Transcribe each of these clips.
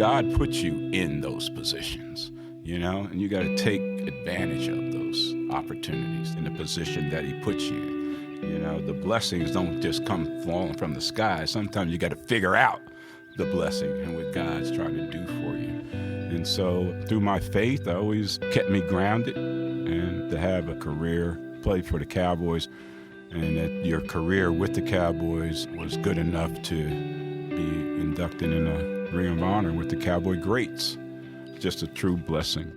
God puts you in those positions, and you got to take advantage of those opportunities in the position that he puts you in. The blessings don't just come falling from the sky. Sometimes you got to figure out the blessing and what God's trying to do for you. And so through my faith, I always kept me grounded, and to have a career, play for the Cowboys, and that your career with the Cowboys was good enough to be inducted in a Ring of Honor with the Cowboy greats. Just a true blessing.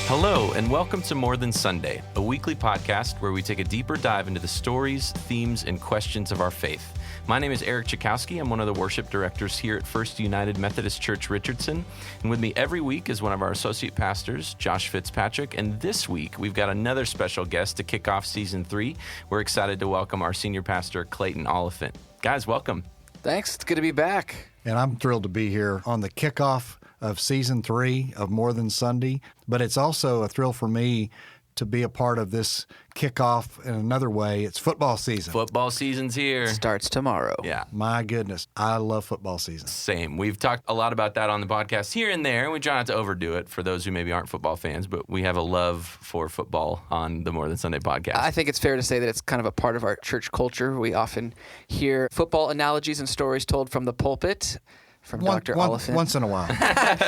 Hello, and welcome to More Than Sunday, a weekly podcast where we take a deeper dive into the stories, themes, and questions of our faith. My name is Eric Chakowski. I'm one of the worship directors here at First United Methodist Church, Richardson. And with me every week is one of our associate pastors, Josh Fitzpatrick. And this week, we've got another special guest to kick off Season 3. We're excited to welcome our senior pastor, Clayton Oliphant. Guys, welcome. Thanks. It's good to be back. And I'm thrilled to be here on the kickoff of Season 3 of More Than Sunday. But it's also a thrill for me to be a part of this kickoff in another way. It's football season. Football season's here. Starts tomorrow. Yeah. My goodness, I love football season. Same. We've talked a lot about that on the podcast here and there, and we try not to overdo it for those who maybe aren't football fans, but we have a love for football on the More Than Sunday podcast. I think it's fair to say that it's kind of a part of our church culture. We often hear football analogies and stories told from the pulpit. From Dr. Oliphant. Once in a while.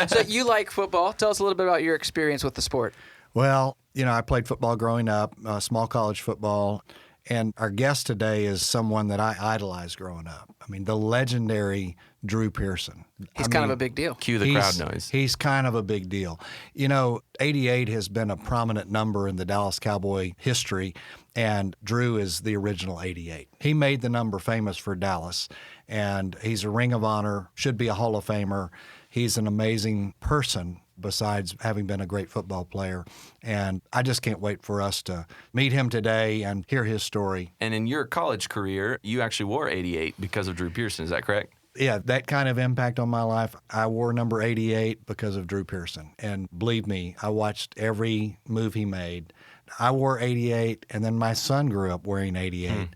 So you like football. Tell us a little bit about your experience with the sport. Well, I played football growing up, small college football, and our guest today is someone that I idolized growing up. I mean, the legendary Drew Pearson. He's kind of a big deal. Cue the crowd noise. He's kind of a big deal. 88 has been a prominent number in the Dallas Cowboy history, and Drew is the original 88. He made the number famous for Dallas, and he's a Ring of Honor, should be a Hall of Famer. He's an amazing person besides having been a great football player. And I just can't wait for us to meet him today and hear his story. And in your college career, you actually wore 88 because of Drew Pearson. Is that correct? Yeah, that kind of impact on my life. I wore number 88 because of Drew Pearson. And believe me, I watched every move he made. I wore 88, and then my son grew up wearing 88.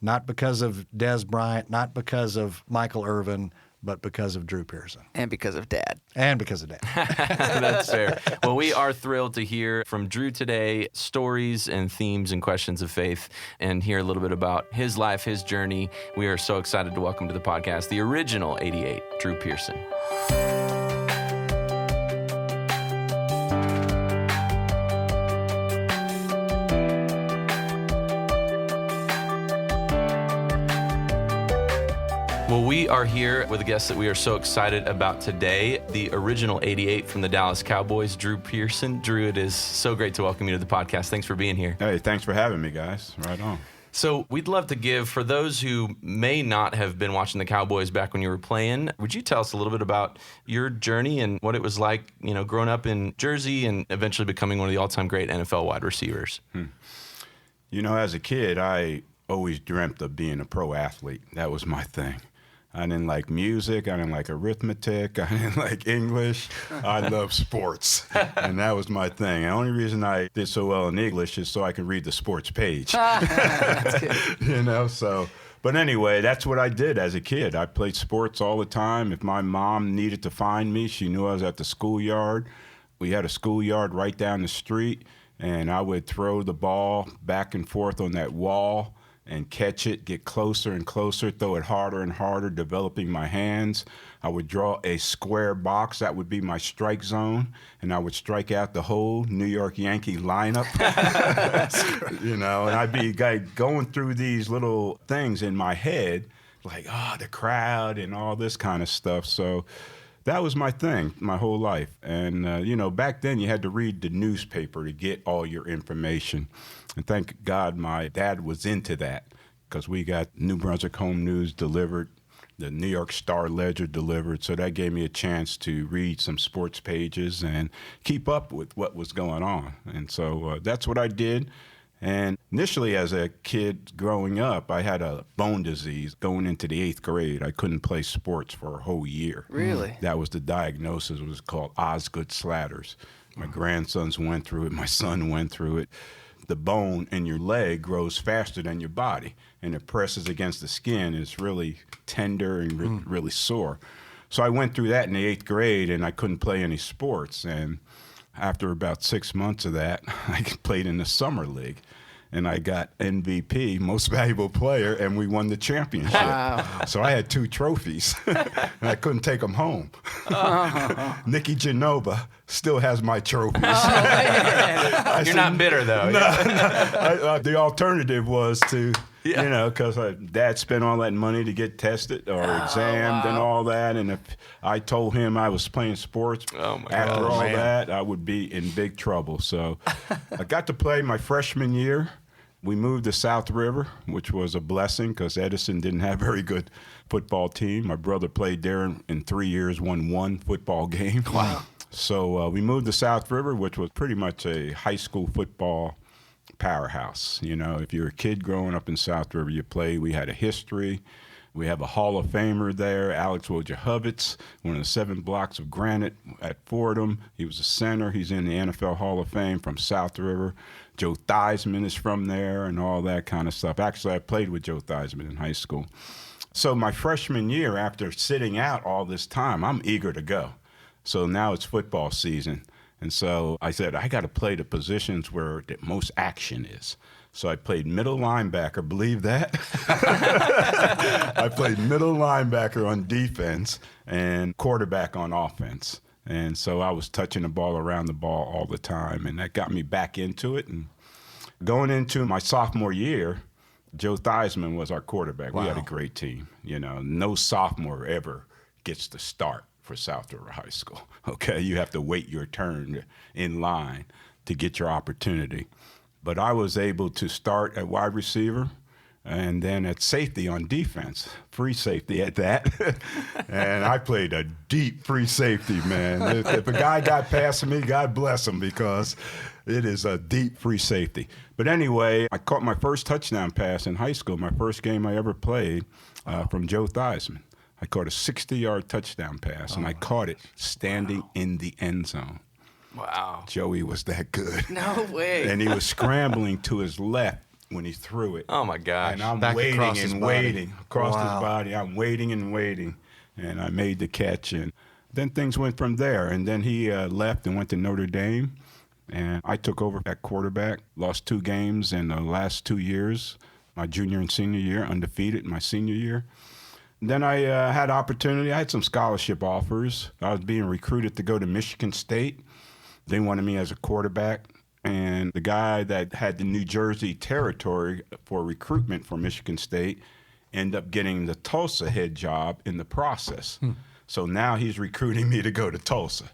Not because of Des Bryant, not because of Michael Irvin, but because of Drew Pearson. And because of Dad. That's fair. Well, we are thrilled to hear from Drew today, stories and themes and questions of faith, and hear a little bit about his life, his journey. We are so excited to welcome to the podcast the original 88, Drew Pearson. Well, we are here with a guest that we are so excited about today, the original 88 from the Dallas Cowboys, Drew Pearson. Drew, it is so great to welcome you to the podcast. Thanks for being here. Hey, thanks for having me, guys. Right on. So we'd love to give, for those who may not have been watching the Cowboys back when you were playing, would you tell us a little bit about your journey and what it was like, growing up in Jersey and eventually becoming one of the all-time great NFL wide receivers? As a kid, I always dreamt of being a pro athlete. That was my thing. I didn't like music. I didn't like arithmetic. I didn't like English. I love sports. And that was my thing. The only reason I did so well in English is so I could read the sports page. That's good. But anyway, that's what I did as a kid. I played sports all the time. If my mom needed to find me, she knew I was at the schoolyard. We had a schoolyard right down the street, and I would throw the ball back and forth on that wall and catch it, get closer and closer, throw it harder and harder, developing my hands. I would draw a square box. That would be my strike zone, and I would strike out the whole New York Yankee lineup. And I'd be going through these little things in my head, like, the crowd and all this kind of stuff. So that was my thing my whole life. And, back then you had to read the newspaper to get all your information. And thank God my dad was into that, because we got New Brunswick Home News delivered, the New York Star-Ledger delivered. So that gave me a chance to read some sports pages and keep up with what was going on. And so that's what I did. And initially, as a kid growing up, I had a bone disease going into the 8th grade. I couldn't play sports for a whole year. Really? That was the diagnosis. It was called Osgood Slatters. My grandsons went through it. My son went through it. The bone in your leg grows faster than your body, and it presses against the skin. It's really tender and really sore. So I went through that in the 8th grade, and I couldn't play any sports. And after about 6 months of that, I played in the summer league. And I got MVP, most valuable player, and we won the championship. Wow. So I had 2 trophies, and I couldn't take them home. Nicky Genova still has my trophies. You're not bitter, though. The alternative was to, because Dad spent all that money to get tested or examined and all that. And if I told him I was playing sports after all that, I would be in big trouble. So I got to play my freshman year. We moved to South River, which was a blessing because Edison didn't have a very good football team. My brother played there in 3 years, won 1 football game. Wow. So we moved to South River, which was pretty much a high school football powerhouse. If you're a kid growing up in South River, you play. We had a history. We have a Hall of Famer there, Alex Wojciechowicz, one of the 7 blocks of granite at Fordham. He was a center. He's in the NFL Hall of Fame from South River. Joe Theismann is from there and all that kind of stuff. Actually, I played with Joe Theismann in high school. So my freshman year, after sitting out all this time, I'm eager to go. So now it's football season. And so I said, I got to play the positions where the most action is. So I played middle linebacker, believe that? I played middle linebacker on defense and quarterback on offense. And so I was touching the ball around the ball all the time, and that got me back into it. And going into my sophomore year, Joe Theismann was our quarterback. Wow. We had a great team. No sophomore ever gets to start for South River High School. Okay, you have to wait your turn in line to get your opportunity. But I was able to start at wide receiver and then at safety on defense, free safety at that. And I played a deep free safety, man. If a guy got past me, God bless him, because it is a deep free safety. But anyway, I caught my first touchdown pass in high school, my first game I ever played from Joe Theismann. I caught a 60-yard touchdown pass, and I caught it standing in the end zone. Wow. Joey was that good. No way. And he was scrambling to his left when he threw it. Oh, my gosh. And I'm Back waiting across his and body. waiting across Wow. his body. I'm waiting and waiting. And I made the catch. And then things went from there. And then he left and went to Notre Dame. And I took over at quarterback, lost 2 games in the last 2 years, my junior and senior year, undefeated my senior year. Then I had opportunity. I had some scholarship offers. I was being recruited to go to Michigan State. They wanted me as a quarterback. And the guy that had the New Jersey territory for recruitment for Michigan State ended up getting the Tulsa head job in the process. So now he's recruiting me to go to Tulsa.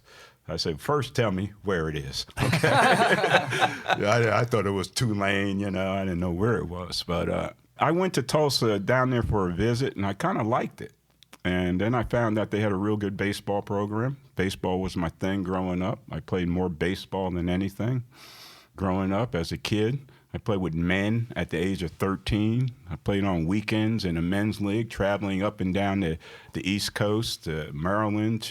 I said, first tell me where it is. Okay. I thought it was Tulane, I didn't know where it was. But I went to Tulsa down there for a visit, and I kind of liked it. And then I found out they had a real good baseball program. Baseball was my thing growing up. I played more baseball than anything growing up as a kid. I played with men at the age of 13. I played on weekends in a men's league, traveling up and down the East Coast, to Maryland,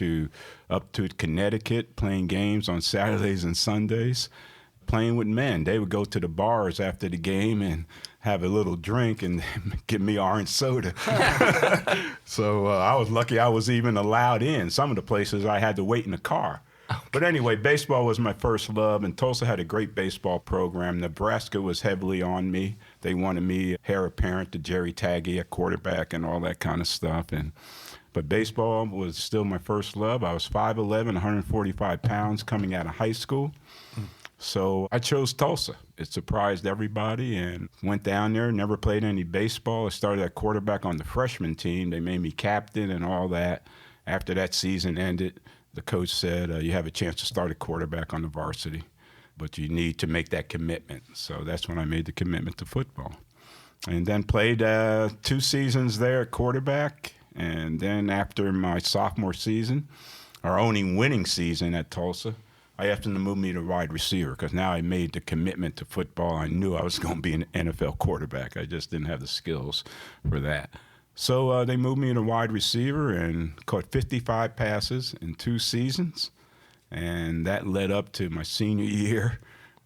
up to Connecticut, playing games on Saturdays and Sundays, playing with men. They would go to the bars after the game and have a little drink and give me orange soda. So I was lucky I was even allowed in. Some of the places I had to wait in the car. Okay. But anyway, baseball was my first love, and Tulsa had a great baseball program. Nebraska was heavily on me. They wanted me heir apparent to Jerry Taggy at quarterback and all that kind of stuff. But baseball was still my first love. I was 5'11", 145 pounds coming out of high school. So I chose Tulsa. It surprised everybody and went down there, never played any baseball. I started at quarterback on the freshman team. They made me captain and all that. After that season ended, the coach said, you have a chance to start at quarterback on the varsity, but you need to make that commitment. So that's when I made the commitment to football. And then played 2 seasons there at quarterback. And then after my sophomore season, our only winning season at Tulsa, I asked them to move me to wide receiver because now I made the commitment to football. I knew I was going to be an NFL quarterback. I just didn't have the skills for that. So they moved me to wide receiver and caught 55 passes in 2 seasons. And that led up to my senior year,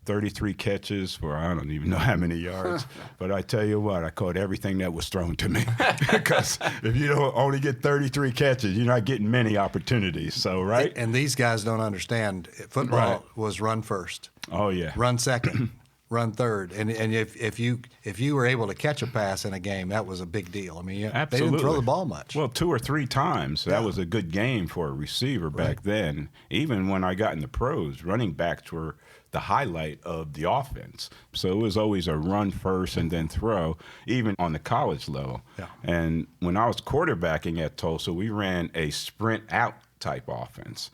33 catches for I don't even know how many yards. But I tell you what, I caught everything that was thrown to me. Because if you don't only get 33 catches, you're not getting many opportunities. So, right? And these guys don't understand. Football was run first, Oh, yeah. run second, run third. And if you were able to catch a pass in a game, that was a big deal. I mean, they Absolutely. didn't throw the ball much. Well, 2 or 3 times. That was a good game for a receiver back then. Even when I got in the pros, running backs were the highlight of the offense. So it was always a run first and then throw, even on the college level. Yeah. And when I was quarterbacking at Tulsa, we ran a sprint out type offense,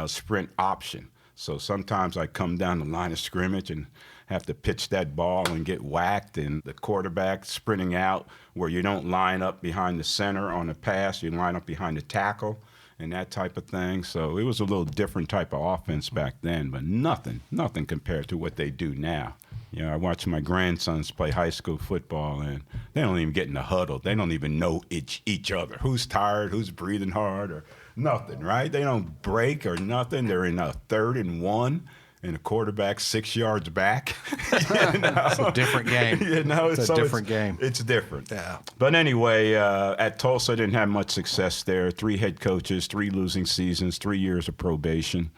sprint option. So sometimes I come down the line of scrimmage and have to pitch that ball and get whacked, and the quarterback sprinting out where you don't line up behind the center on a pass, you line up behind the tackle and that type of thing. So it was a little different type of offense back then, but nothing compared to what they do now. I watch my grandsons play high school football, and they don't even get in the huddle. They don't even know each other. Who's tired, who's breathing hard, or nothing, right? They don't break or nothing. They're in a 3rd and 1. And the quarterback 6 yards back. It's a different game. It's a different game. It's different. Yeah. But anyway, at Tulsa, I didn't have much success there. 3 head coaches, 3 losing seasons, 3 years of probation.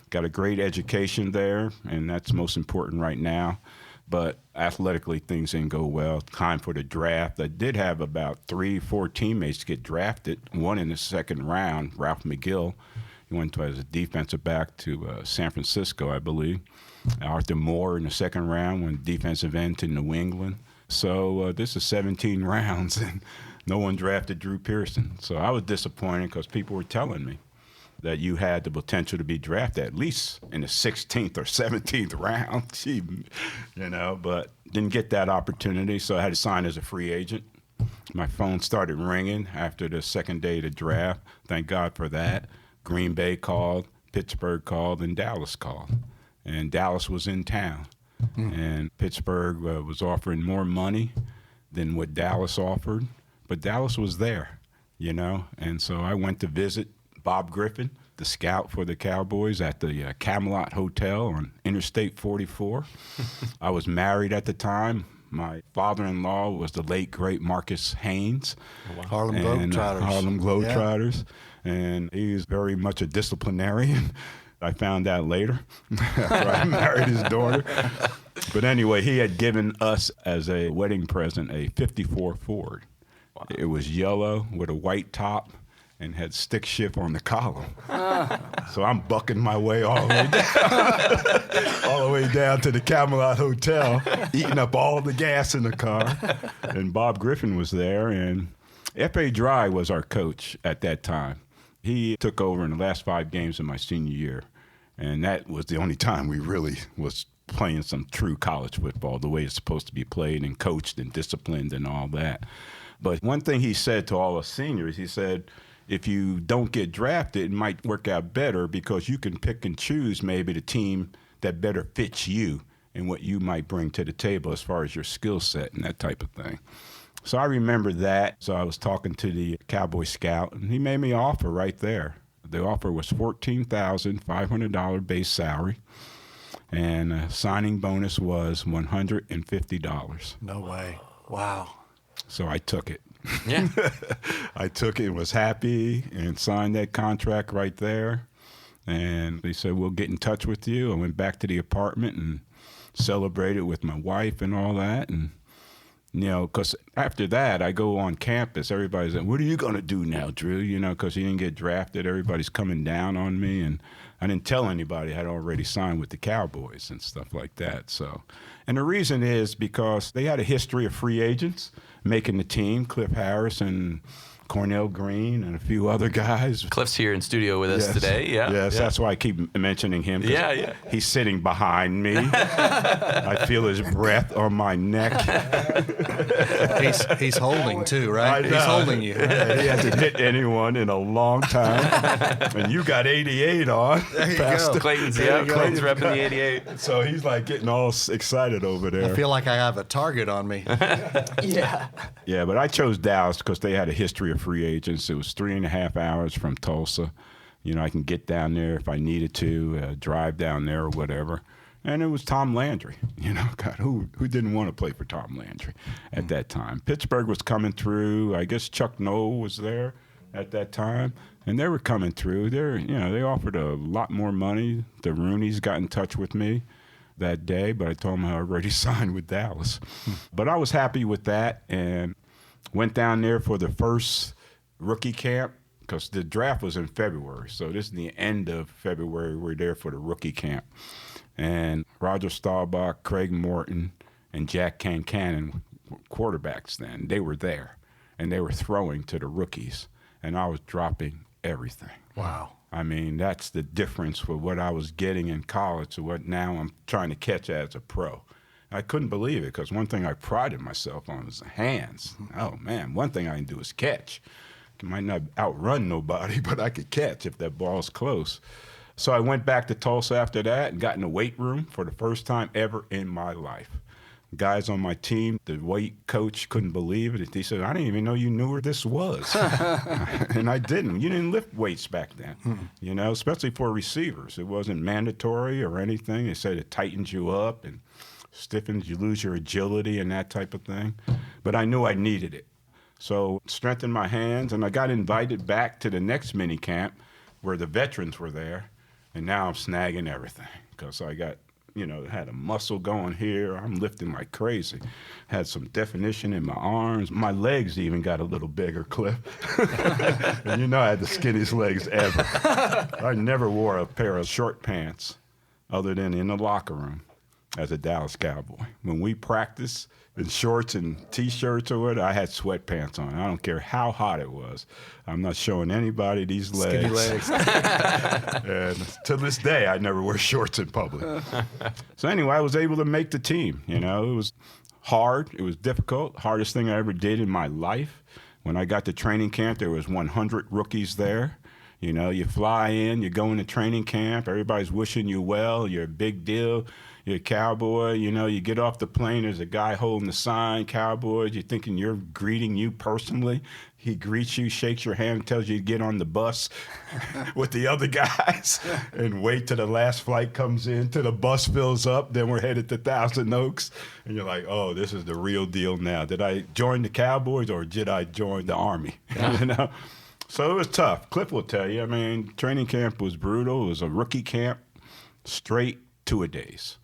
Got a great education there, and that's most important right now. But athletically, things didn't go well. Time for the draft. I did have about 3-4 teammates get drafted, one in the 2nd round, Ralph McGill. He went as a defensive back to San Francisco, I believe. Arthur Moore in the 2nd round went defensive end to New England. So this is 17 rounds, and no one drafted Drew Pearson. So I was disappointed because people were telling me that you had the potential to be drafted at least in the 16th or 17th round. Gee, but didn't get that opportunity, so I had to sign as a free agent. My phone started ringing after the 2nd day of the draft. Thank God for that. Green Bay called, Pittsburgh called, and Dallas called. And Dallas was in town. And Pittsburgh was offering more money than what Dallas offered. But Dallas was there, And so I went to visit Bob Griffin, the scout for the Cowboys, at the Camelot Hotel on Interstate 44. I was married at the time. My father-in-law was the late, great Marcus Haynes. Harlem Globetrotters. Yeah. And he's very much a disciplinarian. I found out later after I married his daughter. But anyway, he had given us as a wedding present a 54 Ford. Wow. It was yellow with a white top and had stick shift on the column. So I'm bucking my way all the way down, all the way down to the Camelot Hotel, eating up all the gas in the car. And Bob Griffin was there, and F.A. Dry was our coach at that time. He took over in the last 5 games of my senior year, and that was the only time we really was playing some true college football, the way it's supposed to be played and coached and disciplined and all that. But one thing he said to all us seniors, he said, if you don't get drafted, it might work out better because you can pick and choose maybe the team that better fits you and what you might bring to the table as far as your skill set and that type of thing. So I remember that. So I was talking to the Cowboy scout, and he made me an offer right there. The offer was $14,500 base salary, and a signing bonus was $150. No way. Wow. So I took it. Yeah. I took it and was happy and signed that contract right there. And they said, we'll get in touch with you. I went back to the apartment and celebrated with my wife and all that. And because after that, I go on campus. Everybody's like, what are you going to do now, Drew? Because you didn't get drafted. Everybody's coming down on me. And I didn't tell anybody I had already signed with the Cowboys and stuff like that. So, and the reason is because they had a history of free agents making the team, Cliff Harris and Cornell Green and a few other guys. Cliff's here in studio with us today. Yeah. Yes, that's why I keep mentioning him. Yeah. He's sitting behind me. I feel his breath on my neck. He's holding too, right? He's holding you. He hasn't hit anyone in a long time. And you got 88 on. There you go. Clayton's repping the 88. So he's like getting all excited over there. I feel like I have a target on me. Yeah. Yeah, but I chose Dallas because they had a history of free agents. It was 3.5 hours from Tulsa. I can get down there if I needed to, drive down there or whatever. And it was Tom Landry. God, who didn't want to play for Tom Landry at that time? Pittsburgh was coming through. I guess Chuck Noll was there at that time, and they were coming through. They offered a lot more money. The Rooneys got in touch with me that day, but I told them I already signed with Dallas. But I was happy with that and went down there for the first rookie camp because the draft was in February. So this is the end of February. We're there for the rookie camp. And Roger Staubach, Craig Morton, and Jack Cannon, quarterbacks then, they were there. And they were throwing to the rookies. And I was dropping everything. Wow. I mean, that's the difference for what I was getting in college to what now I'm trying to catch as a pro. I couldn't believe it because one thing I prided myself on was the hands. Oh, man, one thing I can do is catch. I might not outrun nobody, but I could catch if that ball's close. So I went back to Tulsa after that and got in the weight room for the first time ever in my life. Guys on my team, the weight coach couldn't believe it. He said, I didn't even know you knew where this was. And I didn't. You didn't lift weights back then, especially for receivers. It wasn't mandatory or anything. They said it tightens you up and stiffens, you lose your agility and that type of thing. But I knew I needed it. So strengthened my hands, and I got invited back to the next mini camp where the veterans were there. And now I'm snagging everything because I got, had a muscle going here. I'm lifting like crazy. Had some definition in my arms. My legs even got a little bigger, Cliff. And I had the skinniest legs ever. I never wore a pair of short pants other than in the locker room as a Dallas Cowboy. When we practiced in shorts and T-shirts or whatever, I had sweatpants on. I don't care how hot it was. I'm not showing anybody these legs. Skinny legs. And to this day, I never wear shorts in public. So anyway, I was able to make the team. It was hard. It was difficult. Hardest thing I ever did in my life. When I got to training camp, there was 100 rookies there. You fly in, you go into training camp, everybody's wishing you well, you're a big deal, you're a Cowboy, you get off the plane, there's a guy holding the sign, Cowboys, you're thinking you're greeting you personally. He greets you, shakes your hand, tells you to get on the bus with the other guys and wait till the last flight comes in, till the bus fills up, then we're headed to Thousand Oaks. And you're like, oh, this is the real deal now. Did I join the Cowboys or did I join the Army? So it was tough. Cliff will tell you. I mean, training camp was brutal. It was a rookie camp, straight two-a-days,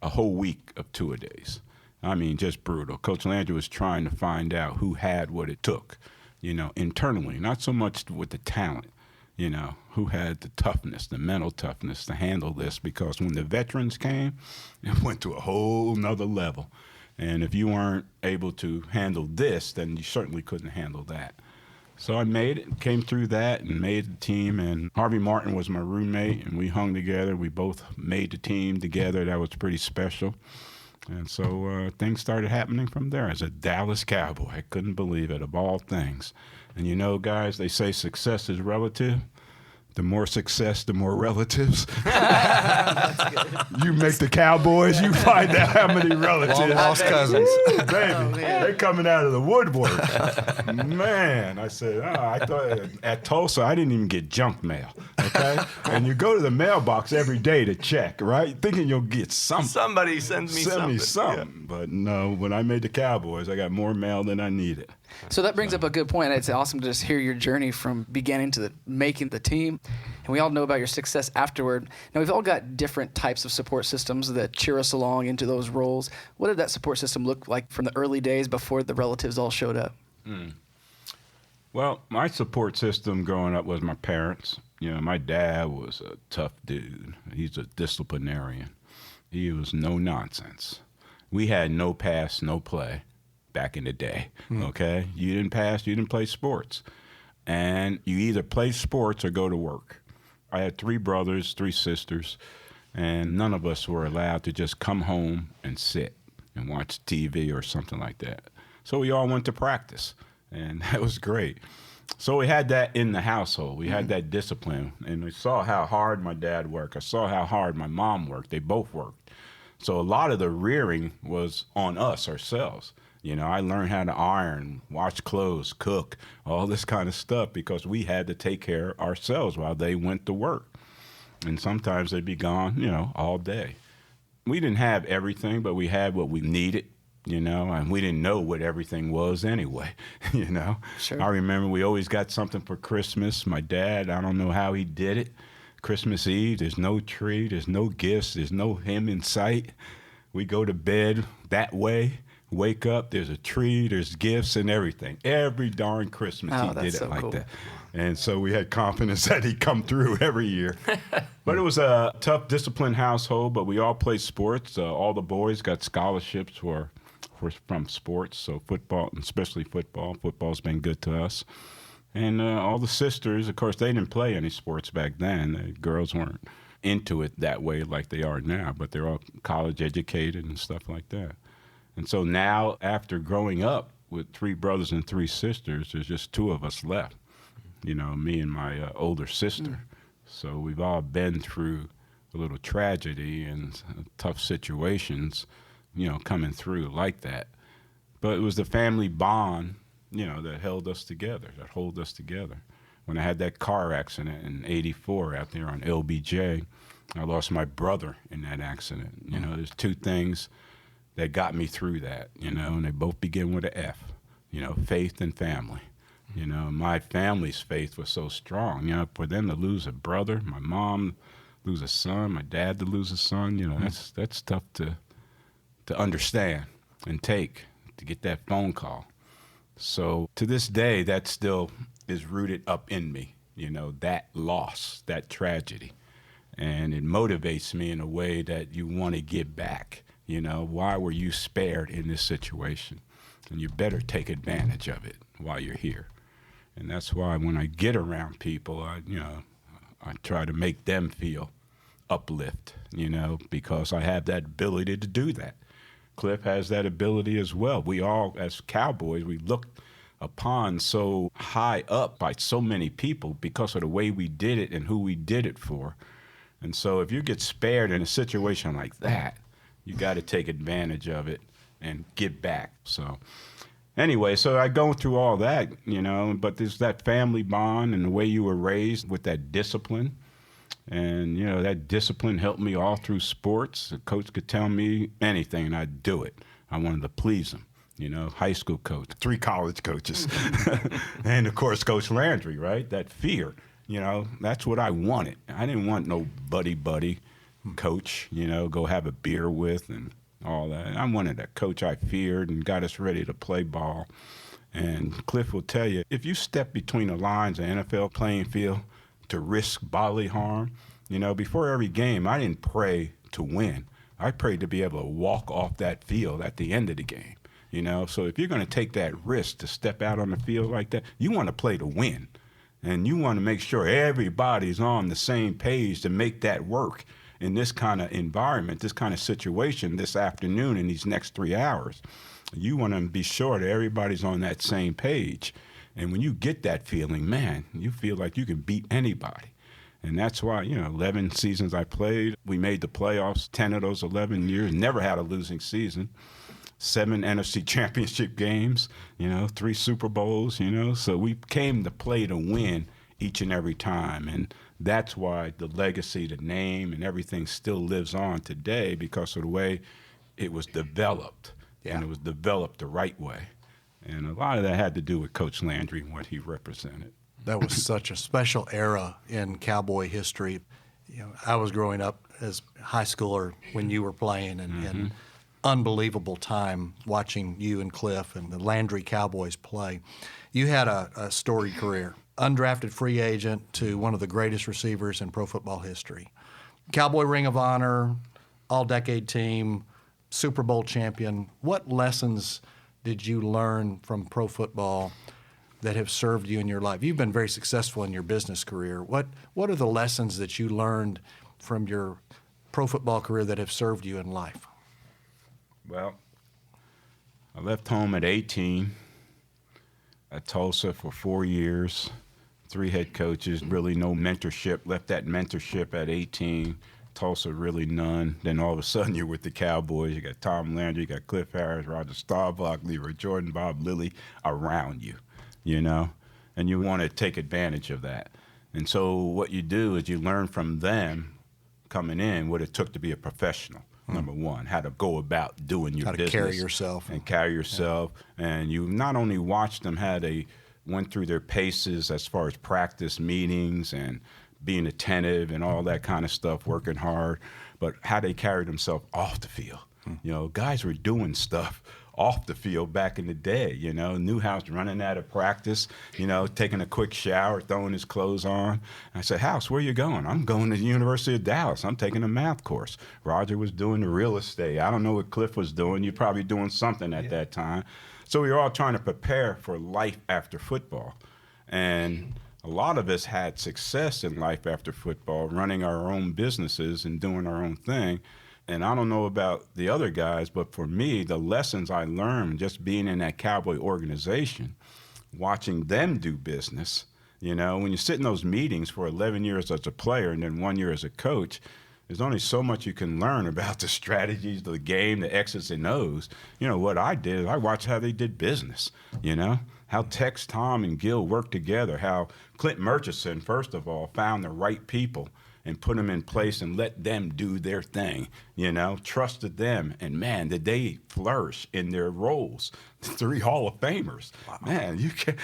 a whole week of two-a-days. I mean, just brutal. Coach Landry was trying to find out who had what it took, internally, not so much with the talent, who had the toughness, the mental toughness to handle this, because when the veterans came, it went to a whole nother level. And if you weren't able to handle this, then you certainly couldn't handle that. So I made it, came through that and made the team, and Harvey Martin was my roommate, and we hung together. We both made the team together. That was pretty special. And so things started happening from there as a Dallas Cowboy. I couldn't believe it, of all things. And guys, they say success is relative. The more success, the more relatives. You make the Cowboys, you find out how many relatives. Long lost cousins. Baby, they're coming out of the woodwork. Man, I said, I thought at Tulsa, I didn't even get junk mail, okay? And you go to the mailbox every day to check, right? Thinking you'll get something. Somebody sends me something. Yeah. But no, when I made the Cowboys, I got more mail than I needed. So that brings up a good point. It's awesome to just hear your journey from beginning to making the team. And we all know about your success afterward. Now, we've all got different types of support systems that cheer us along into those roles. What did that support system look like from the early days before the relatives all showed up? Well, my support system growing up was my parents. My dad was a tough dude. He's a disciplinarian. He was no nonsense. We had no pass, no play. Back in the day, okay? You didn't pass, you didn't play sports. And you either play sports or go to work. I had 3 brothers, 3 sisters, and none of us were allowed to just come home and sit and watch TV or something like that. So we all went to practice, and that was great. So we had that in the household. We had that discipline, and we saw how hard my dad worked. I saw how hard my mom worked. They both worked. So a lot of the rearing was on us ourselves. I learned how to iron, wash clothes, cook, all this kind of stuff because we had to take care of ourselves while they went to work. And sometimes they'd be gone, all day. We didn't have everything, but we had what we needed, and we didn't know what everything was anyway, Sure. I remember we always got something for Christmas. My dad, I don't know how he did it. Christmas Eve, there's no tree, there's no gifts, there's no him in sight. We go to bed that way, wake up, there's a tree, there's gifts and everything. Every darn Christmas he did it so like cool. that. And so we had confidence that he'd come through every year. But it was a tough, disciplined household, but we all played sports. All the boys got scholarships from sports, so football, especially football. Football's been good to us. And all the sisters, of course, they didn't play any sports back then. The girls weren't into it that way like they are now, but they're all college educated and stuff like that. And so now, after growing up with 3 brothers and 3 sisters, there's just 2 of us left, me and my older sister. So we've all been through a little tragedy and tough situations, coming through like that. But it was the family bond, that held us together, that hold us together. When I had that car accident in '84 out there on LBJ, I lost my brother in that accident. There's 2 things that got me through that, and they both begin with an F, faith and family. My family's faith was so strong, for them to lose a brother, my mom lose a son, my dad to lose a son, that's tough to understand and take, to get that phone call. So to this day, that still is rooted up in me, that loss, that tragedy. And it motivates me in a way that you want to give back. Why were you spared in this situation? And you better take advantage of it while you're here. And that's why when I get around people, I try to make them feel uplift, because I have that ability to do that. Cliff has that ability as well. We all, as Cowboys, we look upon so high up by so many people because of the way we did it and who we did it for. And so if you get spared in a situation like that, you got to take advantage of it and give back. So anyway, so I go through all that, but there's that family bond and the way you were raised with that discipline. And, that discipline helped me all through sports. The coach could tell me anything, and I'd do it. I wanted to please him, high school coach, 3 college coaches. And, of course, Coach Landry, right? That fear, that's what I wanted. I didn't want no buddy coach, go have a beer with and all that. I wanted a coach I feared and got us ready to play ball. And Cliff will tell you, if you step between the lines of NFL playing field to risk bodily harm, before every game, I didn't pray to win. I prayed to be able to walk off that field at the end of the game, So if you're going to take that risk to step out on the field like that, you want to play to win. And you want to make sure everybody's on the same page to make that work in this kind of environment, this kind of situation this afternoon in these next 3 hours. You want to be sure that everybody's on that same page. And when you get that feeling, man, you feel like you can beat anybody. And that's why, 11 seasons I played, we made the playoffs 10 of those 11 years, never had a losing season. 7 NFC championship games, 3 Super Bowls, So we came to play to win each and every time. And that's why the legacy, the name, and everything still lives on today because of the way it was developed. Yeah. And it was developed the right way. And a lot of that had to do with Coach Landry and what he represented. That was such a special era in Cowboy history. I was growing up as a high schooler when you were playing, and unbelievable time watching you and Cliff and the Landry Cowboys play. You had a storied career, undrafted free agent to one of the greatest receivers in pro football history. Cowboy Ring of Honor, all-decade team, Super Bowl champion. What lessons did you learn from pro football that have served you in your life? You've been very successful in your business career. What are the lessons that you learned from your pro football career that have served you in life? Well, I left home at 18 at Tulsa for 4 years, 3 head coaches, really no mentorship. Left that mentorship at 18, Tulsa really none. Then all of a sudden you're with the Cowboys. You got Tom Landry, you got Cliff Harris, Roger Staubach, Leroy Jordan, Bob Lilly around you, and you want to take advantage of that. And so what you do is you learn from them coming in what it took to be a professional. Number one, how to go about doing your business. How to carry yourself. And carry yourself. Yeah. And you not only watched them how they went through their paces as far as practice meetings and being attentive and all that kind of stuff, working hard, but how they carried themselves off the field. Guys were doing stuff off the field back in the day, Newhouse running out of practice, taking a quick shower, throwing his clothes on. I said, House, where you going? I'm going to the University of Dallas. I'm taking a math course. Roger was doing the real estate. I don't know what Cliff was doing. You're probably doing something at that time. So we were all trying to prepare for life after football. And a lot of us had success in life after football, running our own businesses and doing our own thing. And I don't know about the other guys, but for me, the lessons I learned just being in that Cowboy organization, watching them do business, when you sit in those meetings for 11 years as a player and then 1 year as a coach, there's only so much you can learn about the strategies of the game, the X's and O's. What I did is I watched how they did business, how Tex, Tom, and Gil worked together, how Clint Murchison, first of all, found the right people and put them in place and let them do their thing, trusted them. And, man, did they flourish in their roles. 3 Hall of Famers. Wow. Man, you can,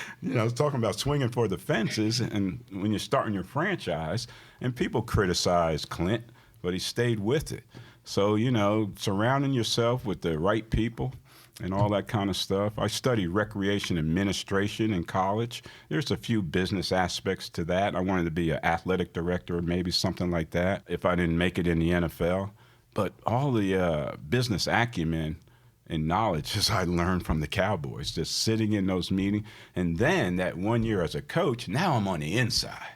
talking about swinging for the fences and when you're starting your franchise, and people criticize Clint, but he stayed with it. So, surrounding yourself with the right people and all that kind of stuff. I studied recreation administration in college. There's a few business aspects to that. I wanted to be an athletic director or maybe something like that if I didn't make it in the NFL. But all the business acumen and knowledge as I learned from the Cowboys, just sitting in those meetings. And then that 1 year as a coach, now I'm on the inside.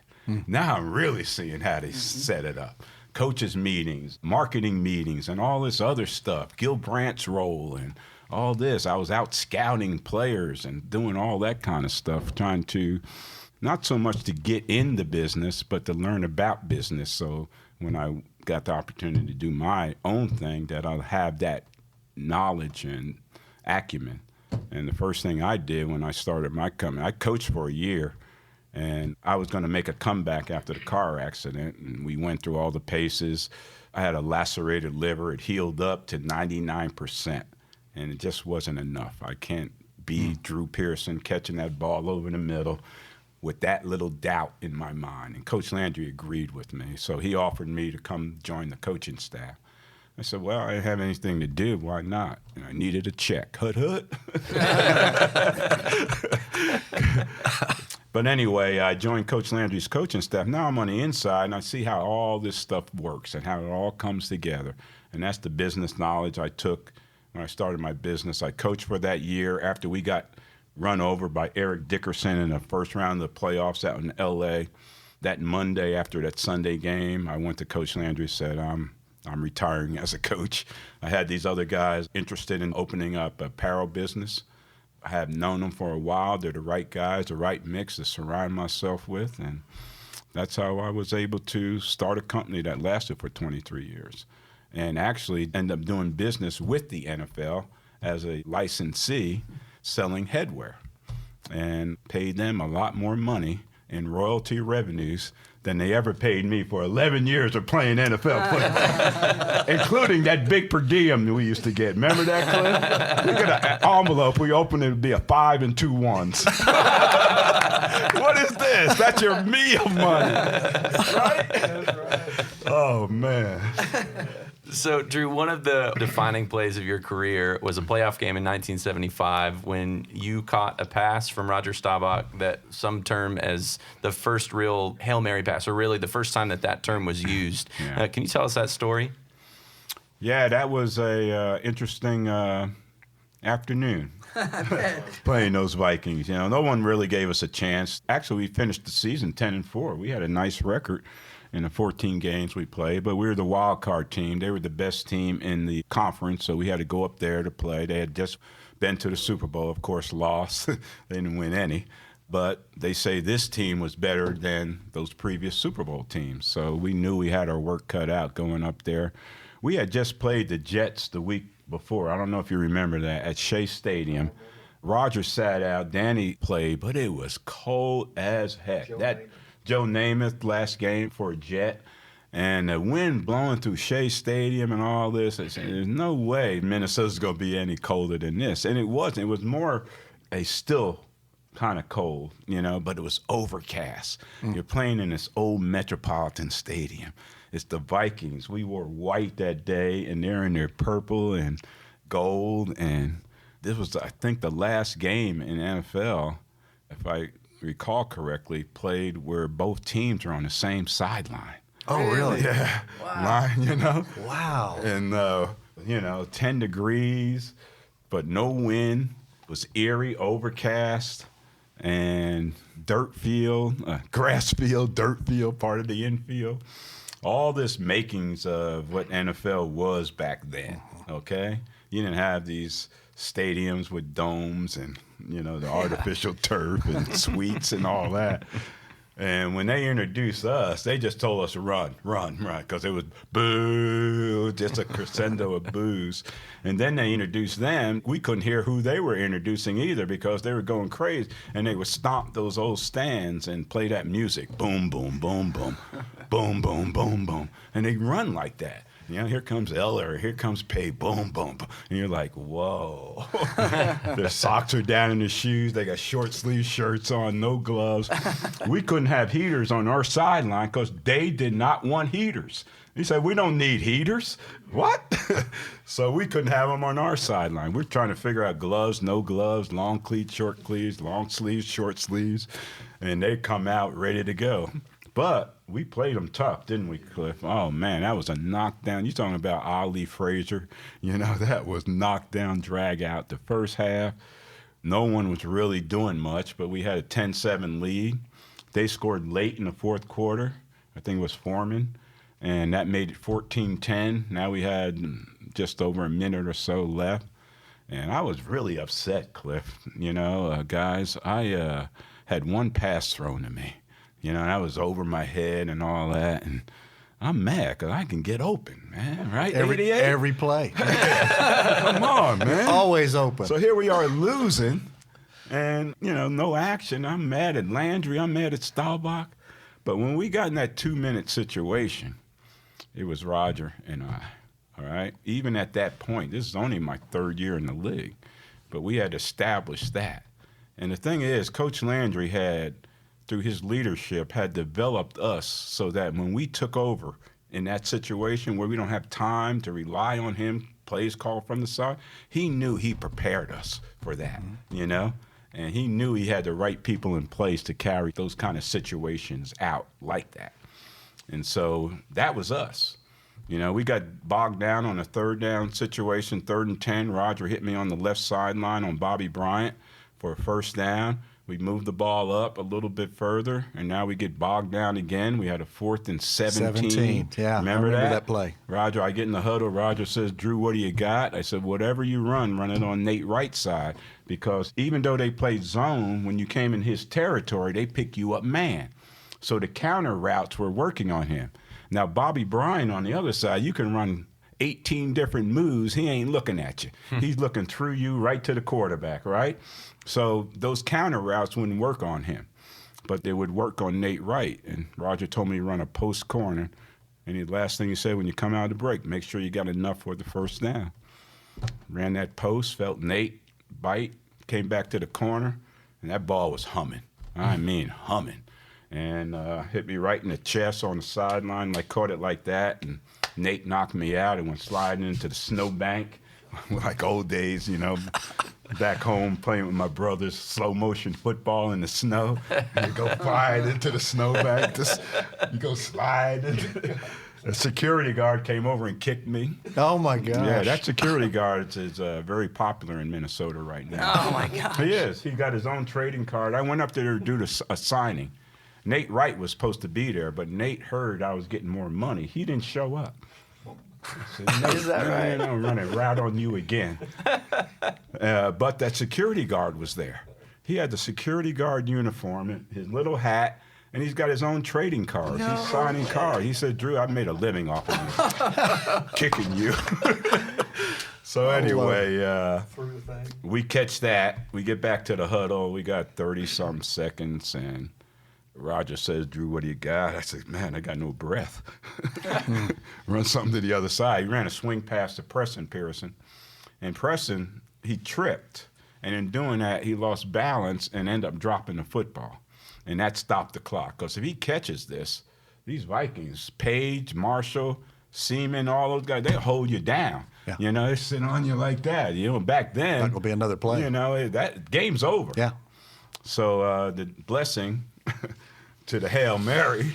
Now I'm really seeing how they set it up. Coaches meetings, marketing meetings, and all this other stuff. Gil Brandt's role and all this. I was out scouting players and doing all that kind of stuff, trying to not so much to get in the business, but to learn about business. So when I got the opportunity to do my own thing, that I'll have that knowledge and acumen. And the first thing I did when I started my company, I coached for a year, and I was going to make a comeback after the car accident, and we went through all the paces. I had a lacerated liver. It healed up to 99%. And it just wasn't enough. I can't be Drew Pearson catching that ball over the middle with that little doubt in my mind. And Coach Landry agreed with me. So he offered me to come join the coaching staff. I said, well, I didn't have anything to do. Why not? And I needed a check. Hut, hut. But anyway, I joined Coach Landry's coaching staff. Now I'm on the inside, and I see how all this stuff works and how it all comes together. And that's the business knowledge I took when I started my business. I coached for that year after we got run over by Eric Dickerson in the first round of the playoffs out in L.A. That Monday after that Sunday game, I went to Coach Landry and said, I'm retiring as a coach. I had these other guys interested in opening up a apparel business. I have known them for a while. They're the right guys, the right mix to surround myself with. And that's how I was able to start a company that lasted for 23 years. And actually end up doing business with the NFL as a licensee selling headwear, and paid them a lot more money in royalty revenues than they ever paid me for 11 years of playing NFL football, including that big per diem that we used to get. Remember that, Cliff? We got an envelope. We opened it, it'd be a 5 and 2 ones. What is this? That's your meal money, right? That's right. Oh, man. So, Drew, one of the defining plays of your career was a playoff game in 1975 when you caught a pass from Roger Staubach that some term as the first real Hail Mary pass, or really the first time that term was used. Yeah. Can you tell us that story? Yeah, that was a interesting afternoon playing those Vikings. No one really gave us a chance. Actually, we finished the season 10-4. We had a nice record in the 14 games we played, but we were the wild card team. They were the best team in the conference, so we had to go up there to play. They had just been to the Super Bowl, of course, lost. They didn't win any. But they say this team was better than those previous Super Bowl teams. So we knew we had our work cut out going up there. We had just played the Jets the week before. I don't know if you remember that, at Shea Stadium. Roger sat out, Danny played, but it was cold as heck. Joe Namath last game for a Jet. And the wind blowing through Shea Stadium and all this. I said, there's no way Minnesota's going to be any colder than this. And it wasn't. It was more a still kind of cold, but it was overcast. You're playing in this old Metropolitan Stadium. It's the Vikings. We wore white that day, and they're in their purple and gold. And this was, I think, the last game in NFL, if I recall correctly, played where both teams are on the same sideline. Oh, really? Yeah. Wow. Line, Wow. And, 10 degrees, but no wind. It was eerie, overcast, and dirt field, grass field, dirt field, part of the infield. All this makings of what NFL was back then, okay? You didn't have these stadiums with domes and, the artificial turf and suites and all that. And when they introduced us, they just told us to run, because it was boo, just a crescendo of boos. And then they introduced them. We couldn't hear who they were introducing either because they were going crazy. And they would stomp those old stands and play that music. Boom, boom, boom, boom, boom, boom, boom, boom. And they run like that. Here comes Eller, here comes Pay, boom, boom, boom. And you're like, whoa. Their socks are down in their shoes. They got short sleeve shirts on, no gloves. We couldn't have heaters on our sideline because they did not want heaters. He said, we don't need heaters. What? So we couldn't have them on our sideline. We're trying to figure out gloves, no gloves, long cleats, short cleats, long sleeves, short sleeves. And they come out ready to go. But we played them tough, didn't we, Cliff? Oh, man, that was a knockdown. You're talking about Ali Frazier. That was knockdown, drag out. The first half, no one was really doing much, but we had a 10-7 lead. They scored late in the fourth quarter. I think it was Foreman, and that made it 14-10. Now we had just over a minute or so left, and I was really upset, Cliff. Guys, I had one pass thrown to me. I was over my head and all that, and I'm mad because I can get open, man, right? Every play. Come on, man. Always open. So here we are losing, and, no action. I'm mad at Landry. I'm mad at Staubach. But when we got in that 2-minute situation, it was Roger and I, all right? Even at that point, this is only my third year in the league, but we had established that. And the thing is, Coach Landry had, through his leadership, had developed us so that when we took over in that situation where we don't have time to rely on him, plays called from the side, he knew he prepared us for that, And he knew he had the right people in place to carry those kind of situations out like that. And so that was us. We got bogged down on a third down situation, 3rd and 10. Roger hit me on the left sideline on Bobby Bryant for a first down. We moved the ball up a little bit further, and now we get bogged down again. We had a 4th and 17. Yeah, remember that play. Roger, I get in the huddle. Roger says, Drew, what do you got? I said, whatever you run it on Nate Wright's side, because even though they played zone, when you came in his territory, they pick you up man. So the counter routes were working on him. Now, Bobby Bryant on the other side, you can run 18 different moves. He ain't looking at you. He's looking through you right to the quarterback, right? So those counter routes wouldn't work on him, but they would work on Nate Wright. And Roger told me to run a post corner. And the last thing he said, when you come out of the break, make sure you got enough for the first down. Ran that post, felt Nate bite, came back to the corner, and that ball was humming. I mean humming. And hit me right in the chest on the sideline, caught it like that. And Nate knocked me out and went sliding into the snowbank, like old days, back home playing with my brothers, slow motion football in the snow. And you go flying into the snowbank. You go slide. A security guard came over and kicked me. Oh, my gosh. Yeah, that security guard is very popular in Minnesota right now. Oh, my gosh. He is. He got his own trading card. I went up there to do a signing. Nate Wright was supposed to be there, but Nate heard I was getting more money. He didn't show up. Said, Is that right? I'm running right on you again. But that security guard was there. He had the security guard uniform and his little hat, and he's got his own trading cards. No He's signing cards. He said, Drew, I've made a living off of you, kicking you. So anyway, we catch that. We get back to the huddle. We got 30-some seconds, and Roger says, Drew, what do you got? I said, man, I got no breath. Run something to the other side. He ran a swing pass to Pearson. And Preston, he tripped. And in doing that, he lost balance and ended up dropping the football. And that stopped the clock. Because if he catches this, these Vikings, Page, Marshall, Seaman, all those guys, they'll hold you down. Yeah. You know, they sit on you like that. You know, back then. That will be another play. You know, that game's over. Yeah. So the blessing to the Hail Mary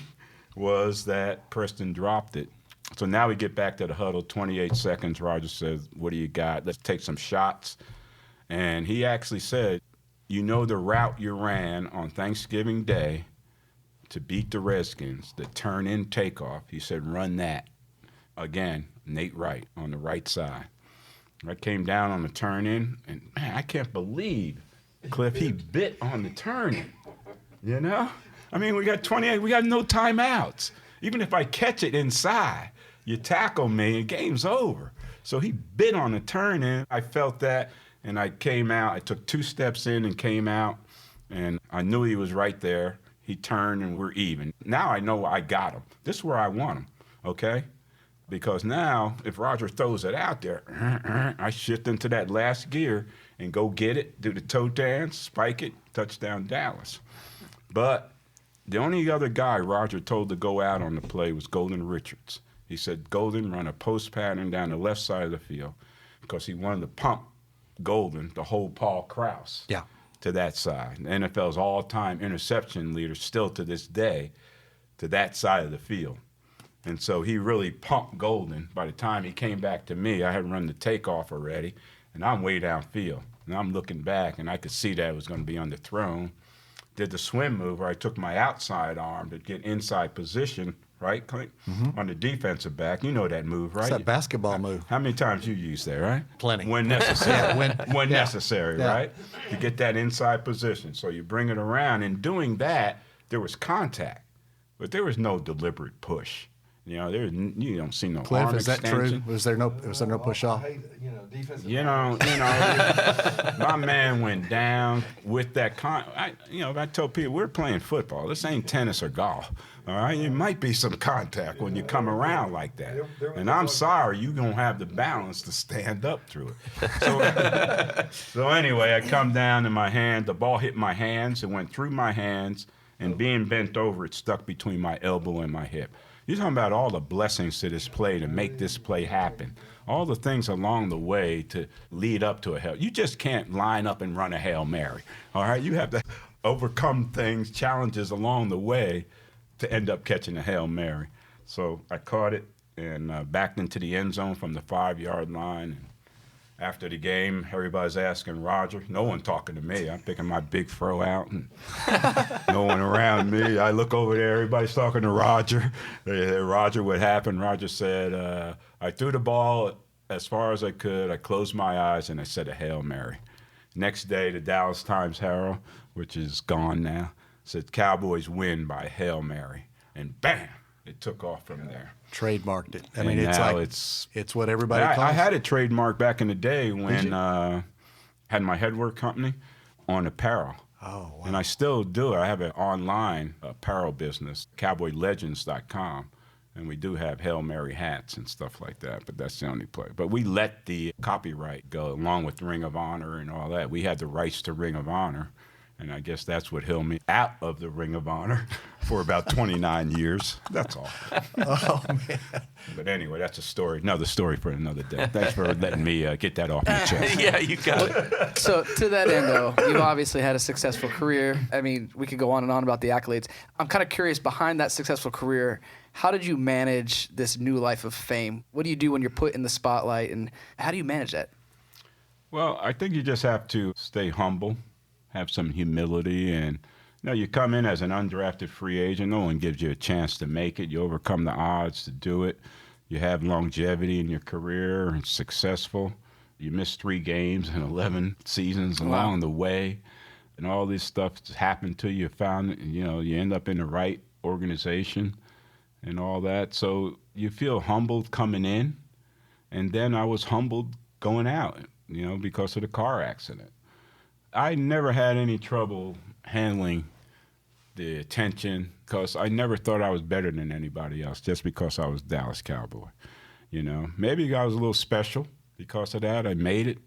was that Preston dropped it. So now we get back to the huddle, 28 seconds. Roger says, what do you got? Let's take some shots. And he actually said, you know the route you ran on Thanksgiving Day to beat the Redskins, the turn-in takeoff. He said, run that. Again, Nate Wright on the right side. I came down on the turn-in, and, man, I can't believe, Cliff, he bit on the turn-in, you know? I mean, we got 28, we got no timeouts. Even if I catch it inside, you tackle me, and game's over. So he bit on the turn-in. I felt that, and I came out. I took 2 steps in and came out, and I knew he was right there. He turned, and we're even. Now I know I got him. This is where I want him, okay? Because now, if Roger throws it out there, I shift into that last gear and go get it, do the toe dance, spike it, touchdown Dallas. But the only other guy Roger told to go out on the play was Golden Richards. He said, Golden, run a post pattern down the left side of the field because he wanted to pump Golden to hold Paul Krause to that side. The NFL's all-time interception leader still to this day to that side of the field. And so he really pumped Golden. By the time he came back to me, I had run the takeoff already, and I'm way downfield. And I'm looking back, and I could see that it was going to be underthrown. Did the swim move where I took my outside arm to get inside position, right, Clint? On the defensive back. You know that move, right? It's that basketball move. How many times you use that, right? Plenty. When necessary. When Yeah. necessary, Yeah. right? To get that inside position. So you bring it around. In doing that, there was contact, but there was no deliberate push. You know, you don't see no Cliff, arm is that extension. true? Was there no push off? Defensive. My man went down with that I tell people we're playing football. This ain't tennis or golf. All right, it might be some contact when you come around like that. And I'm sorry, you're gonna have the balance to stand up through it. So anyway, I come down in my hand. The ball hit my hands. It went through my hands, and being bent over, it stuck between my elbow and my hip. You're talking about all the blessings to this play to make this play happen. All the things along the way to lead up to a Hail. You just can't line up and run a Hail Mary, all right? You have to overcome things, challenges along the way to end up catching a Hail Mary. So I caught it and backed into the end zone from the 5-yard line. And after the game, everybody's asking Roger. No one talking to me. I'm picking my big fro out, and no one around me. I look over there. Everybody's talking to Roger. Roger, what happened? Roger said, I threw the ball as far as I could. I closed my eyes, and I said a Hail Mary. Next day, the Dallas Times-Herald, which is gone now, said Cowboys win by Hail Mary. And bam, it took off from there. Trademarked it. I And mean, it's now like it's what everybody calls I it. had it trademarked back in the day when had my headwork company on apparel. Oh, wow. And I still do it. I have an online apparel business, cowboylegends.com, and we do have Hail Mary hats and stuff like that, but that's the only play. But we let the copyright go along with Ring of Honor and all that. We had the rights to Ring of Honor, and I guess that's what held me out of the Ring of Honor for about 29 years. That's all. Oh, man. But anyway, that's a story. Another story for another day. Thanks for letting me get that off my chest. Yeah, you got it. So to that end, though, you've obviously had a successful career. I mean, we could go on and on about the accolades. I'm kind of curious, behind that successful career, how did you manage this new life of fame? What do you do when you're put in the spotlight, and how do you manage that? Well, I think you just have to stay humble, have some humility, and you come in as an undrafted free agent. No one gives you a chance to make it. You overcome the odds to do it. You have longevity in your career and successful. You missed 3 games in 11 seasons along the way. and all this stuff happened to you, you end up in the right organization and all that. So you feel humbled coming in, and then I was humbled going out, because of the car accident. I never had any trouble handling the attention because I never thought I was better than anybody else just because I was Dallas Cowboy. Maybe I was a little special because of that. I made it,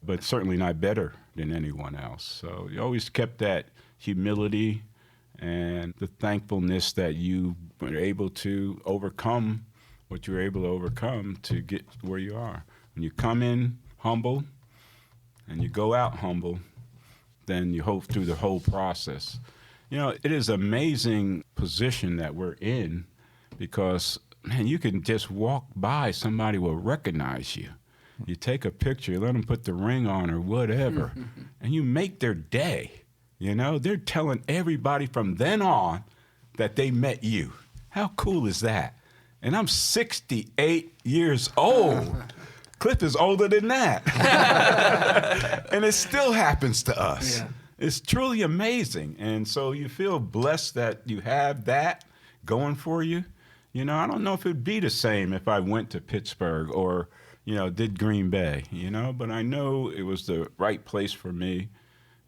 but certainly not better than anyone else. So you always kept that humility and the thankfulness that you were able to overcome what you were able to overcome to get where you are. When you come in humble and you go out humble, then you hope through the whole process. It is an amazing position that we're in because, man, you can just walk by, somebody will recognize you. You take a picture, you let them put the ring on or whatever, and you make their day. They're telling everybody from then on that they met you. How cool is that? And I'm 68 years old. Cliff is older than that. And it still happens to us. Yeah. It's truly amazing. And so you feel blessed that you have that going for you. I don't know if it'd be the same if I went to Pittsburgh or, did Green Bay, but I know it was the right place for me.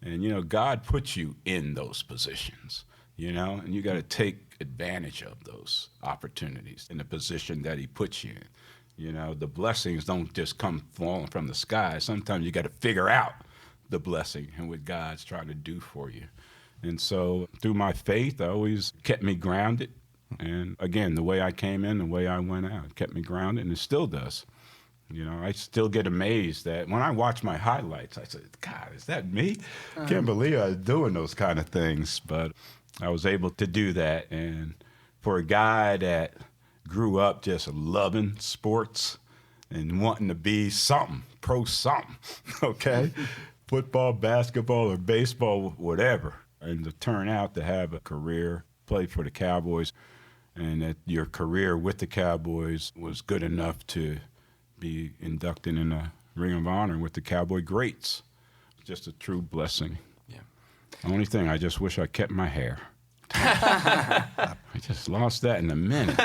And, God puts you in those positions, and you got to take advantage of those opportunities in the position that he puts you in. The blessings don't just come falling from the sky. Sometimes you got to figure out the blessing and what God's trying to do for you. And so through my faith, I always kept me grounded. And again, the way I came in, the way I went out, kept me grounded, and it still does. I still get amazed that when I watch my highlights, I said, God, is that me? Can't believe I was doing those kind of things. But I was able to do that. And for a guy that grew up just loving sports and wanting to be something, pro something, okay? Football, basketball, or baseball, whatever. And to turn out to have a career, play for the Cowboys, and that your career with the Cowboys was good enough to be inducted in the Ring of Honor with the Cowboy greats. Just a true blessing. Yeah. The only thing, I just wish I kept my hair. I just lost that in a minute.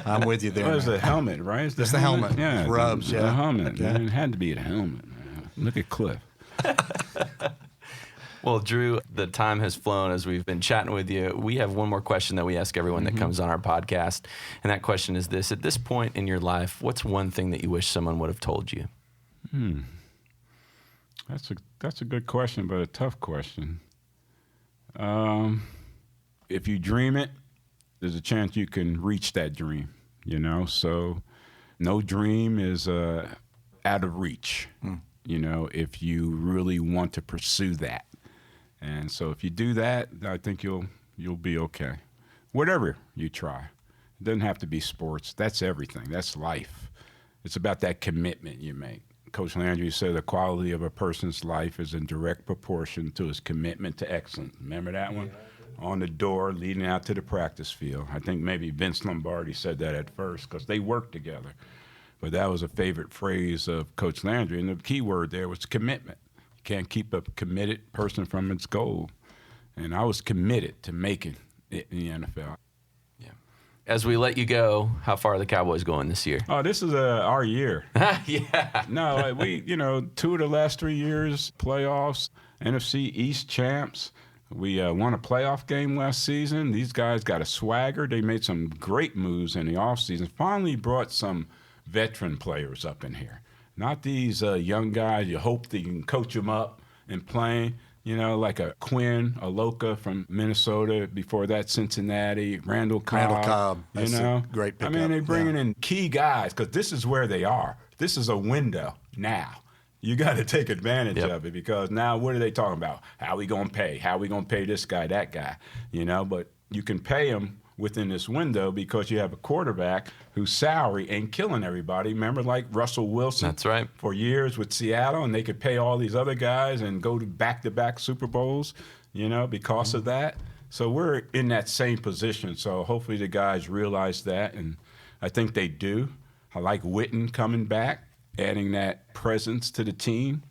I'm with you there. It was the helmet, right? It's the helmet. Yeah. It rubs, the helmet. Yeah. It had to be the helmet, man. Look at Cliff. Well, Drew, the time has flown as we've been chatting with you. We have one more question that we ask everyone that comes on our podcast, and that question is this. At this point in your life, what's one thing that you wish someone would have told you? That's a good question, but a tough question. If you dream it, there's a chance you can reach that dream, So no dream is out of reach, if you really want to pursue that. And so if you do that, I think you'll be okay. Whatever you try. It doesn't have to be sports. That's everything. That's life. It's about that commitment you make. Coach Landry said the quality of a person's life is in direct proportion to his commitment to excellence. Remember that one? On the door leading out to the practice field. I think maybe Vince Lombardi said that at first because they worked together. But that was a favorite phrase of Coach Landry. And the key word there was commitment. Can't keep a committed person from its goal. And I was committed to making it in the NFL. Yeah. As we let you go, how far are the Cowboys going this year? Oh, this is our year. Yeah. No, we, 2 of the last 3 years, playoffs, NFC East champs. We won a playoff game last season. These guys got a swagger. They made some great moves in the offseason. Finally brought some veteran players up in here. Not these young guys. You hope that you can coach them up and play, like a Quinn, a Loka from Minnesota. Before that, Cincinnati, Randall Cobb. That's a great pickup. I mean, they're bringing in key guys because this is where they are. This is a window now. You got to take advantage of it because now what are they talking about? How we going to pay? How we going to pay this guy, that guy? But you can pay them within this window because you have a quarterback whose salary ain't killing everybody. Remember, like Russell Wilson? That's right. For years with Seattle, and they could pay all these other guys and go to back-to-back Super Bowls, because of that. So we're in that same position. So hopefully the guys realize that, and I think they do. I like Witten coming back, adding that presence to the team.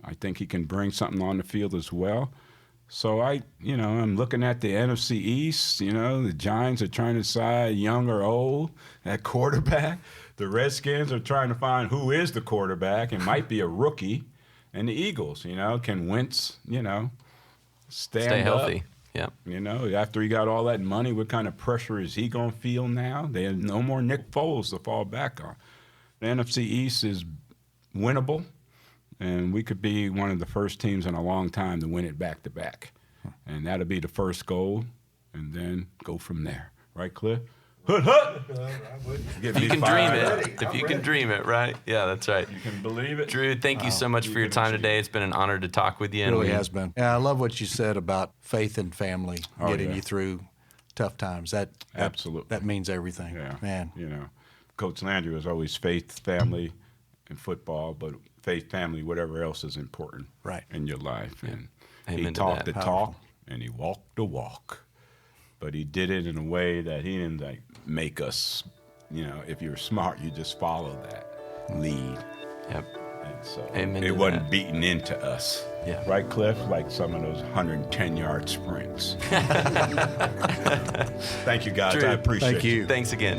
I think he can bring something on the field as well. So I'm looking at the NFC East. The Giants are trying to decide young or old at quarterback. The Redskins are trying to find who is the quarterback. It might be a rookie. And the Eagles, can Wentz, stay healthy. Up. Yeah. After he got all that money, what kind of pressure is he going to feel now? There's no more Nick Foles to fall back on. The NFC East is winnable, and we could be one of the first teams in a long time to win it back-to-back. And that'll be the first goal, and then go from there. Right, Cliff? Hood, hood! If you can dream it. If you can dream it, right? Yeah, that's right. You can believe it. Drew, thank you so much for your time today. It's been an honor to talk with you. It really has been. Yeah, I love what you said about faith and family getting you through tough times. Absolutely. That means everything. Yeah. Man. Coach Landry was always faith, family, and football, but faith, family, whatever else is important in your life. And he talked the talk, and he walked the walk. But he did it in a way that he didn't make us, if you're smart, you just follow that lead. Yep. And so Amen it to wasn't that. beaten into us. Yeah. Right, Cliff? Like some of those 110-yard sprints. Thank you, guys. Drew, I appreciate thank you. Thanks again.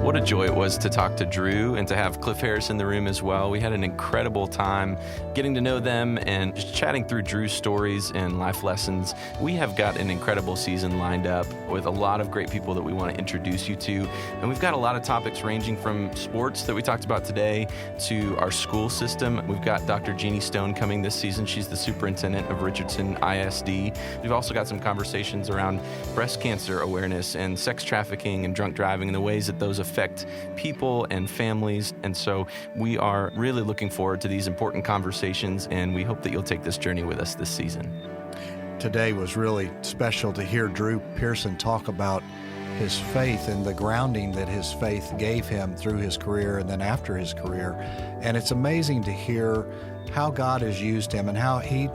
What a joy it was to talk to Drew and to have Cliff Harris in the room as well. We had an incredible time getting to know them and just chatting through Drew's stories and life lessons. We have got an incredible season lined up with a lot of great people that we want to introduce you to. And we've got a lot of topics ranging from sports that we talked about today to our school system. We've got Dr. Jeannie Stone coming this season. She's the superintendent of Richardson ISD. We've also got some conversations around breast cancer awareness and sex trafficking and drunk driving and the ways that those affect people and families. And so we are really looking forward to these important conversations, and we hope that you'll take this journey with us this season. Today was really special to hear Drew Pearson talk about his faith and the grounding that his faith gave him through his career and then after his career. And it's amazing to hear how God has used him and how he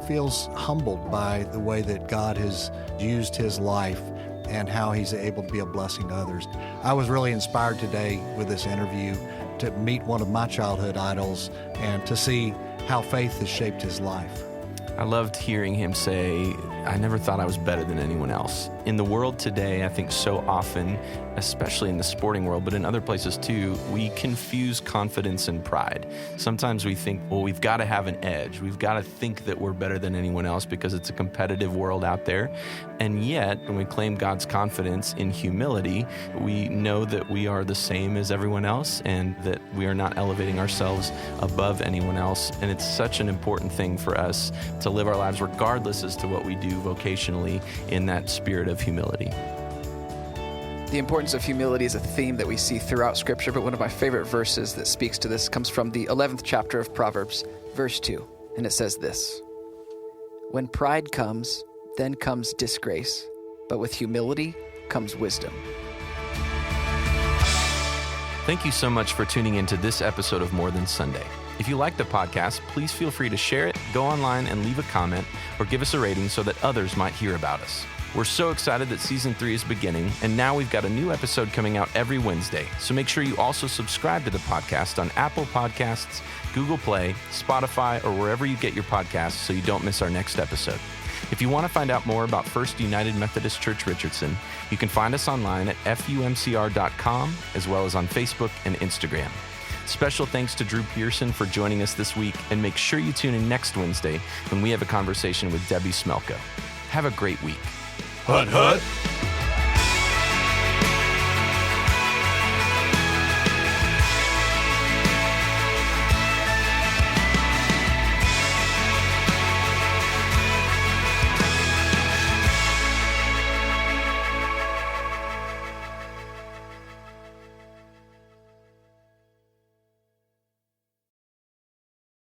feels humbled by the way that God has used his life and how he's able to be a blessing to others. I was really inspired today with this interview to meet one of my childhood idols and to see how faith has shaped his life. I loved hearing him say, I never thought I was better than anyone else. In the world today, I think so often, especially in the sporting world, but in other places too, we confuse confidence and pride. Sometimes we think, well, we've got to have an edge. We've got to think that we're better than anyone else because it's a competitive world out there. And yet, when we claim God's confidence in humility, we know that we are the same as everyone else and that we are not elevating ourselves above anyone else. And it's such an important thing for us to live our lives regardless as to what we do vocationally in that spirit of humility. The importance of humility is a theme that we see throughout Scripture, but one of my favorite verses that speaks to this comes from the 11th chapter of Proverbs, verse 2, and it says this: "When pride comes, then comes disgrace, but with humility comes wisdom." Thank you so much for tuning into this episode of More Than Sunday. If you like the podcast, please feel free to share it, go online and leave a comment, or give us a rating so that others might hear about us. We're so excited that Season 3 is beginning, and now we've got a new episode coming out every Wednesday. So make sure you also subscribe to the podcast on Apple Podcasts, Google Play, Spotify, or wherever you get your podcasts so you don't miss our next episode. If you want to find out more about First United Methodist Church Richardson, you can find us online at fumcr.com, as well as on Facebook and Instagram. Special thanks to Drew Pearson for joining us this week, and make sure you tune in next Wednesday when we have a conversation with Debbie Smelko. Have a great week. Hut, hut.